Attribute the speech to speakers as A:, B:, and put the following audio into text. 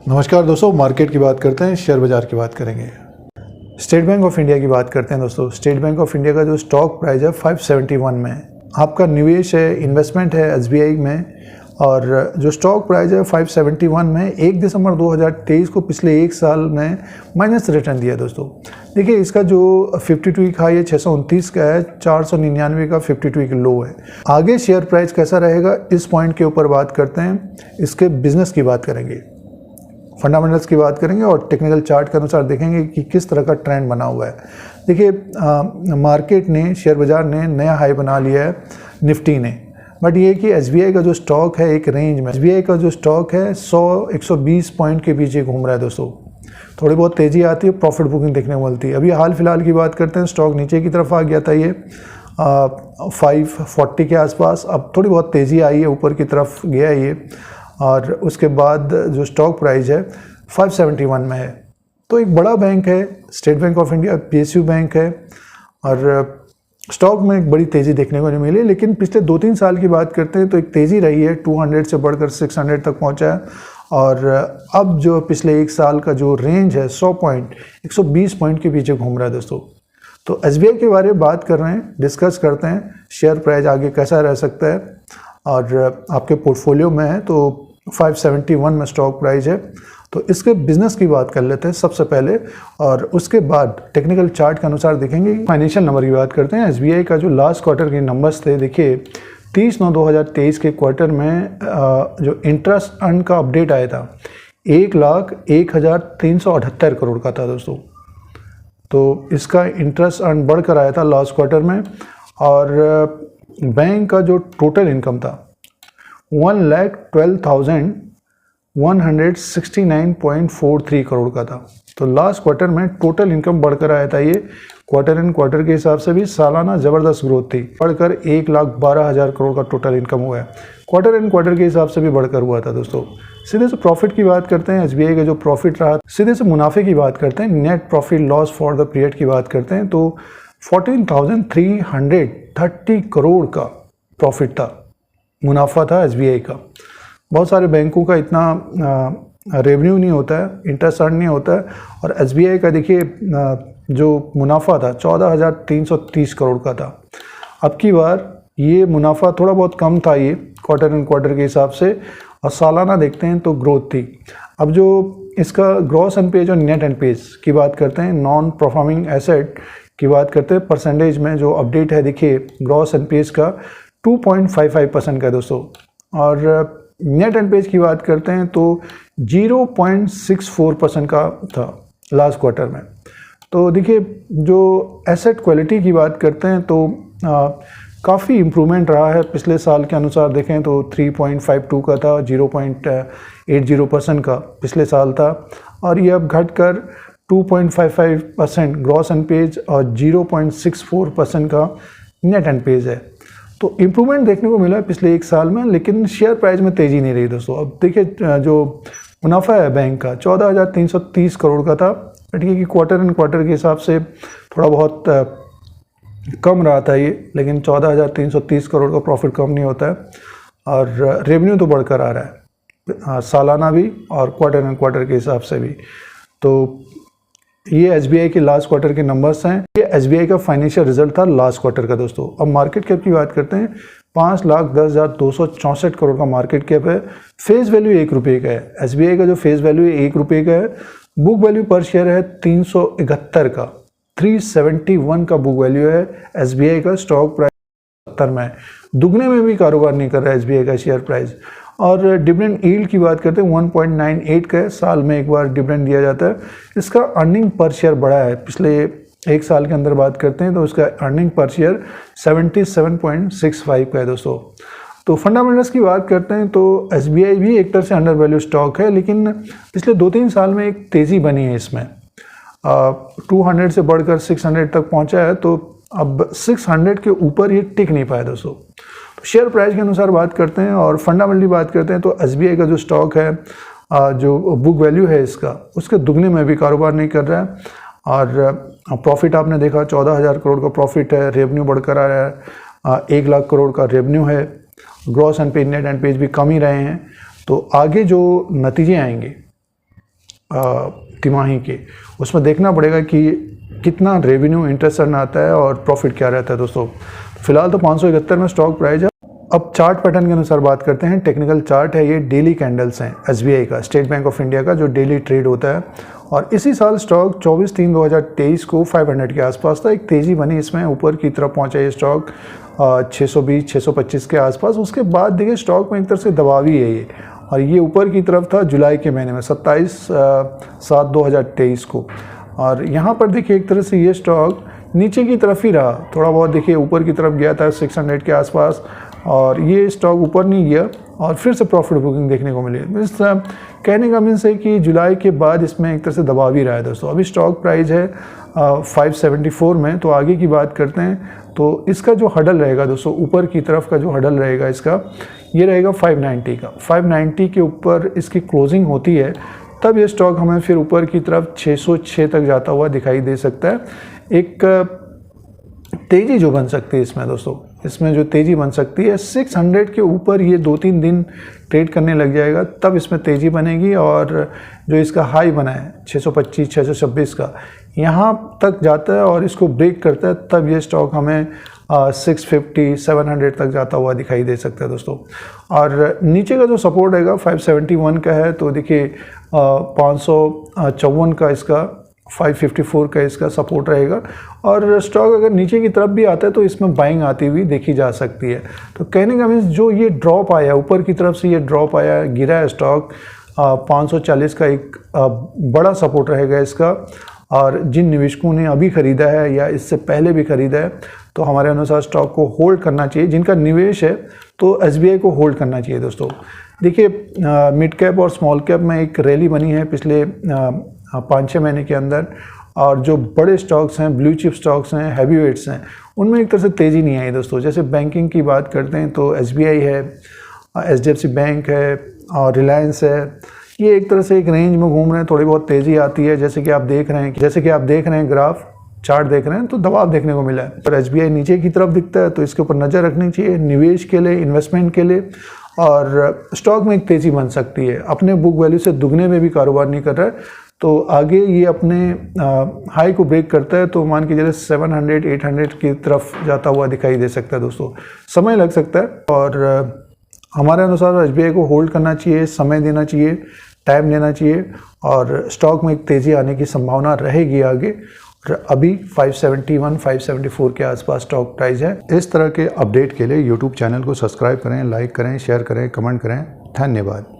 A: नमस्कार दोस्तों, मार्केट की बात करते हैं, शेयर बाज़ार की बात करेंगे। स्टेट बैंक ऑफ इंडिया की बात करते हैं दोस्तों। स्टेट बैंक ऑफ इंडिया का जो स्टॉक प्राइस है 571 में। आपका निवेश है, इन्वेस्टमेंट है एसबीआई में, और जो स्टॉक प्राइस है 571 में 1 दिसंबर 2023 को पिछले एक साल में माइनस रिटर्न दिया दोस्तों। देखिए, इसका जो 52 वीक हाई है 629 का है, 499 का 52 वीक लो है। आगे शेयर प्राइस कैसा रहेगा, इस पॉइंट के ऊपर बात करते हैं। इसके बिजनेस की बात करेंगे, फंडामेंटल्स की बात करेंगे और टेक्निकल चार्ट के अनुसार देखेंगे कि किस तरह का ट्रेंड बना हुआ है। देखिए, मार्केट ने, शेयर बाज़ार ने नया हाई बना लिया है निफ्टी ने, बट ये कि एसबीआई का जो स्टॉक है एक रेंज में, एसबीआई का जो स्टॉक है 100-120 पॉइंट के पीछे घूम रहा है दोस्तों। थोड़ी बहुत तेज़ी आती है, प्रॉफिट बुकिंग देखने को मिलती है। अभी हाल फिलहाल की बात करते हैं, स्टॉक नीचे की तरफ आ गया था, ये 540 के आसपास। अब थोड़ी बहुत तेज़ी आई है, ऊपर की तरफ गया है ये, और उसके बाद जो स्टॉक प्राइस है 571 में है। तो एक बड़ा बैंक है state bank of India, PSU bank है, और स्टॉक में एक बड़ी तेज़ी देखने को नहीं मिली। लेकिन पिछले 2-3 साल की बात करते हैं तो एक तेज़ी रही है, 200 से बढ़कर 600 तक पहुंचा है। और अब जो पिछले एक साल का जो रेंज है 100 पॉइंट, 120 पॉइंट के पीछे घूम रहा है दोस्तों। तो एसबीआई के बारे में बात कर रहे हैं, डिस्कस करते हैं शेयर प्राइस आगे कैसा रह सकता है, और आपके पोर्टफोलियो में है तो 571 में स्टॉक प्राइस है। तो इसके बिजनेस की बात कर लेते हैं सबसे पहले, और उसके बाद टेक्निकल चार्ट के अनुसार देखेंगे। फाइनेंशियल नंबर की बात करते हैं। एसबीआई का जो लास्ट क्वार्टर के नंबर्स थे, देखिए 30/9/2023 के क्वार्टर में जो इंटरेस्ट अर्न का अपडेट आया था 1,01,378 करोड़ का था दोस्तों। तो इसका इंटरेस्ट अर्न बढ़कर आया था लास्ट क्वार्टर में। और बैंक का जो टोटल इनकम था 1,12,169.43 करोड़ का था। तो लास्ट क्वार्टर में टोटल इनकम बढ़कर आया था। ये क्वार्टर एंड क्वार्टर के हिसाब से भी सालाना ज़बरदस्त ग्रोथ थी, बढ़कर 1,12,000 करोड़ का टोटल इनकम हुआ है। क्वार्टर एंड क्वार्टर के हिसाब से भी बढ़कर हुआ था दोस्तों। सीधे से प्रॉफिट की बात करते हैं, एसबीआई का जो प्रॉफिट रहा, सीधे से मुनाफे की बात करते हैं, net profit loss for the period की बात करते हैं, तो 14,330 करोड़ का प्रॉफिट था, मुनाफा था एसबीआई का। बहुत सारे बैंकों का इतना रेवेन्यू नहीं होता है, इंटरेस्ट अर्न नहीं होता है, और एसबीआई का देखिए जो मुनाफा था 14,330 करोड़ का था। अब की बार ये मुनाफा थोड़ा बहुत कम था, ये क्वार्टर एंड क्वार्टर के हिसाब से, और सालाना देखते हैं तो ग्रोथ थी। अब जो इसका ग्रॉस एनपीए और नेट एनपीए की बात करते हैं, नॉन परफॉर्मिंग एसेट की बात करते हैं, परसेंटेज में जो अपडेट है देखिए ग्रॉस एनपीए का 2.55% का दोस्तों। और नेट एनपीए की बात करते हैं तो 0.64% का था लास्ट क्वार्टर में। तो देखिए, जो एसेट क्वालिटी की बात करते हैं तो काफ़ी इम्प्रूवमेंट रहा है पिछले साल के अनुसार। देखें तो 3.52 का था, 0.80% का पिछले साल था, और ये अब घटकर 2.55% ग्रॉस एनपीए और 0.64% का नेट एनपीए है। तो इम्प्रूवमेंट देखने को मिला है पिछले एक साल में, लेकिन शेयर प्राइस में तेज़ी नहीं रही दोस्तों। अब देखिए, जो मुनाफा है बैंक का 14,330 करोड़ का था, ठीक है कि क्वार्टर एंड क्वार्टर के हिसाब से थोड़ा बहुत कम रहा था ये, लेकिन 14,330 करोड़ का प्रॉफिट कम नहीं होता है। और रेवेन्यू तो बढ़कर आ रहा है सालाना भी और क्वार्टर एंड क्वार्टर के हिसाब से भी। तो ये एसबीआई के लास्ट क्वार्टर के नंबर्स हैं। ये एसबीआई का फाइनेंशियल रिजल्ट था लास्ट क्वार्टर का दोस्तों। अब मार्केट कैप की बात करते हैं। 5,10,264 करोड़ का मार्केट कैप है। फेस वैल्यू 1 रुपये का है। एसबीआई का जो फेस वैल्यू है 1 रुपये का है। बुक वैल्यू पर शेयर है 371 का, 371 का बुक वैल्यू है एसबीआई का। स्टॉक प्राइस 70 में, दुगने में भी कारोबार नहीं कर रहा है एसबीआई का शेयर प्राइस। और डिविडेंड यील्ड की बात करते हैं 1.98 का है, साल में एक बार डिविडेंड दिया जाता है। इसका अर्निंग पर शेयर बढ़ा है पिछले एक साल के अंदर बात करते हैं तो उसका अर्निंग पर शेयर 77.65 का है दोस्तों। तो फंडामेंटल्स की बात करते हैं तो एसबीआई भी एक तरह से अंडर वैल्यू स्टॉक है, लेकिन पिछले 2-3 साल में एक तेज़ी बनी है इसमें। 200 से बढ़कर 600 तक पहुंचा है, तो अब 600 के ऊपर ये टिक नहीं पाया दोस्तों। तो शेयर प्राइस के अनुसार बात करते हैं और फंडामेंटली बात करते हैं तो एसबीआई का जो स्टॉक है, जो बुक वैल्यू है इसका, उसके दुगने में भी कारोबार नहीं कर रहा है। और प्रॉफिट आपने देखा 14,000 करोड़ का प्रॉफिट है, रेवेन्यू बढ़कर आ रहा है, 1 लाख करोड़ का रेवेन्यू है, ग्रॉस एनपीए नेट एनपीए भी कम ही रहे हैं। तो आगे जो नतीजे आएंगे तिमाही के, उसमें देखना पड़ेगा कि कितना रेवेन्यू इंटरेस्ट अर्न आता है और प्रॉफिट क्या रहता है दोस्तों। फिलहाल तो 571 में स्टॉक प्राइस है। अब चार्ट पैटर्न के अनुसार बात करते हैं। टेक्निकल चार्ट है, ये डेली कैंडल्स हैं एसबीआई का, स्टेट बैंक ऑफ इंडिया का, जो डेली ट्रेड होता है। और इसी साल स्टॉक 24/3/2023 को 500 के आसपास था। एक तेज़ी बनी इसमें, ऊपर की तरफ पहुंचा ये स्टॉक 620-625 के आसपास। उसके बाद देखिए स्टॉक में एक तरह से दबाव ही है ये, और ये ऊपर की तरफ था जुलाई के महीने में 27/7/2023 को। और यहाँ पर देखिए एक तरह से ये स्टॉक नीचे की तरफ ही रहा, थोड़ा बहुत देखिए ऊपर की तरफ गया था 600 के आसपास, और ये स्टॉक ऊपर नहीं गया और फिर से प्रॉफिट बुकिंग देखने को मिली। इस कहने का मीन्स है कि जुलाई के बाद इसमें एक तरह से दबाव ही रहा है दोस्तों। अभी स्टॉक प्राइस है 574 में। तो आगे की बात करते हैं, तो इसका जो हडल रहेगा दोस्तों, ऊपर की तरफ का जो हडल रहेगा इसका, ये रहेगा 590 का। 590 के ऊपर इसकी क्लोजिंग होती है, तब ये स्टॉक हमें फिर ऊपर की तरफ 606 तक जाता हुआ दिखाई दे सकता है। एक तेज़ी जो बन सकती है इसमें दोस्तों, इसमें जो तेज़ी बन सकती है 600 के ऊपर ये 2-3 दिन ट्रेड करने लग जाएगा, तब इसमें तेज़ी बनेगी। और जो इसका हाई बना है 625-626 का, यहाँ तक जाता है और इसको ब्रेक करता है, तब ये स्टॉक हमें 650-700 तक जाता हुआ दिखाई दे सकता है दोस्तों। और नीचे का जो सपोर्ट रहेगा 571 का है, तो देखिए 554 का इसका, 554 का इसका सपोर्ट रहेगा। और स्टॉक अगर नीचे की तरफ भी आता है तो इसमें बाइंग आती हुई देखी जा सकती है। तो कहने का मीन्स जो ये ड्रॉप आया ऊपर की तरफ से, ये ड्रॉप आया, गिरा है स्टॉक, 540 का एक बड़ा सपोर्ट रहेगा इसका। और जिन निवेशकों ने अभी ख़रीदा है या इससे पहले भी ख़रीदा है, तो हमारे अनुसार स्टॉक को होल्ड करना चाहिए। जिनका निवेश है तो एसबीआई को होल्ड करना चाहिए दोस्तों। देखिए मिड कैप और स्मॉल कैप में एक रैली बनी है पिछले 5-6 महीने के अंदर, और जो बड़े स्टॉक्स हैं, ब्लू चिप स्टॉक्स हैं, हैवी वेट्स हैं, उनमें एक तरह से तेज़ी नहीं आई दोस्तों। जैसे बैंकिंग की बात करते हैं तो एसबीआई है, एचडीएफसी बैंक है और रिलायंस है, ये एक तरह से एक रेंज में घूम रहे हैं, थोड़ी बहुत तेज़ी आती है। जैसे कि आप देख रहे हैं ग्राफ चार्ट देख रहे हैं, तो दबाव देखने को मिला है। पर एसबीआई नीचे की तरफ दिखता है, तो इसके ऊपर नज़र रखनी चाहिए निवेश के लिए, इन्वेस्टमेंट के लिए। और स्टॉक में एक तेज़ी बन सकती है। अपने बुक वैल्यू से दुगने में भी कारोबार नहीं कर रहा है, तो आगे ये अपने हाई को ब्रेक करता है, तो मान के चलिए 700-800 की तरफ जाता हुआ दिखाई दे सकता है दोस्तों। समय लग सकता है, और हमारे अनुसार एसबीआई को होल्ड करना चाहिए, समय देना चाहिए, टाइम लेना चाहिए, और स्टॉक में एक तेज़ी आने की संभावना रहेगी आगे। और अभी 571-574 के आसपास स्टॉक प्राइस है। इस तरह के अपडेट के लिए यूट्यूब चैनल को सब्सक्राइब करें, लाइक करें, शेयर करें, कमेंट करें। धन्यवाद।